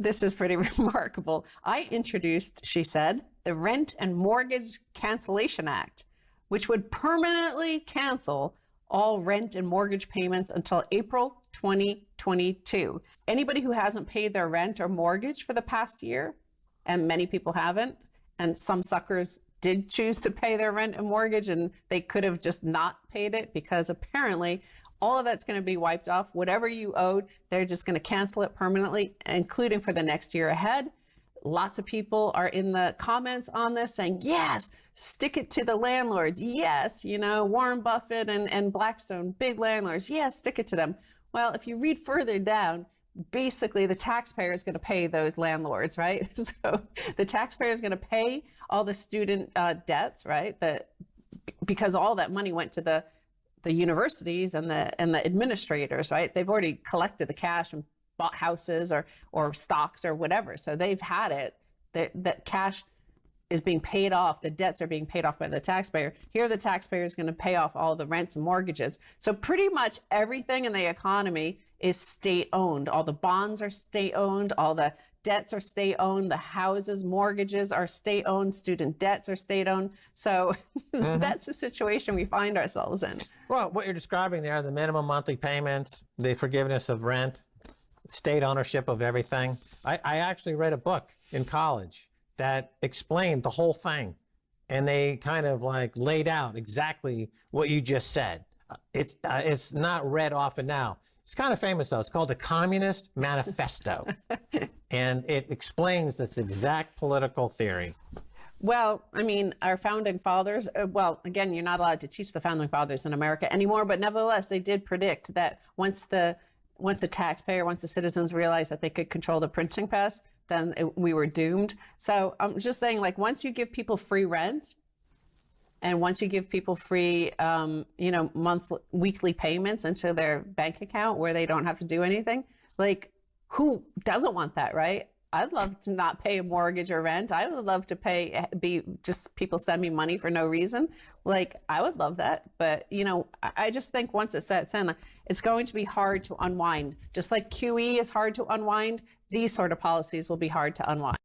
This is pretty remarkable. I introduced, she said, the Rent and Mortgage Cancellation Act, which would permanently cancel all rent and mortgage payments until April 2022. Anybody who hasn't paid their rent or mortgage for the past year, and many people haven't, and some suckers did choose to pay their rent and mortgage, and they could have just not paid it because apparently all of that's going to be wiped off. Whatever you owed, they're just going to cancel it permanently, including for the next year ahead. Lots of people are in the comments on this saying, yes, stick it to the landlords. Yes, you know, Warren Buffett and Blackstone, big landlords. Yes, stick it to them. Well, if you read further down, basically the taxpayer is going to pay those landlords, right? So the taxpayer is going to pay all the student debts, right? Because all that money went to the universities and the administrators, right? They've already collected the cash and bought houses or stocks or whatever. So they've had it. That cash is being paid off. The debts are being paid off by the taxpayer. Here, the taxpayer is going to pay off all the rents and mortgages. So pretty much everything in the economy is state-owned. All the bonds are state-owned. All the debts are state-owned. The houses, mortgages are state-owned. Student debts are state-owned. So that's the situation we find ourselves in. Well, what you're describing there, the minimum monthly payments, the forgiveness of rent, state ownership of everything. I actually read a book in college that explained the whole thing. And they kind of like laid out exactly what you just said. It's not read often now. It's kind of famous though. It's called the Communist Manifesto. And it explains this exact political theory. Well, I mean, our founding fathers, well, again, you're not allowed to teach the founding fathers in America anymore, but nevertheless, they did predict that once the citizens realized that they could control the printing press, then we were doomed. So I'm just saying, like, once you give people free rent, and once you give people free, weekly payments into their bank account where they don't have to do anything, like, who doesn't want that, right? I'd love to not pay a mortgage or rent. I would love to just people send me money for no reason. Like, I would love that. But, I just think once it sets in, it's going to be hard to unwind. Just like QE is hard to unwind, these sort of policies will be hard to unwind.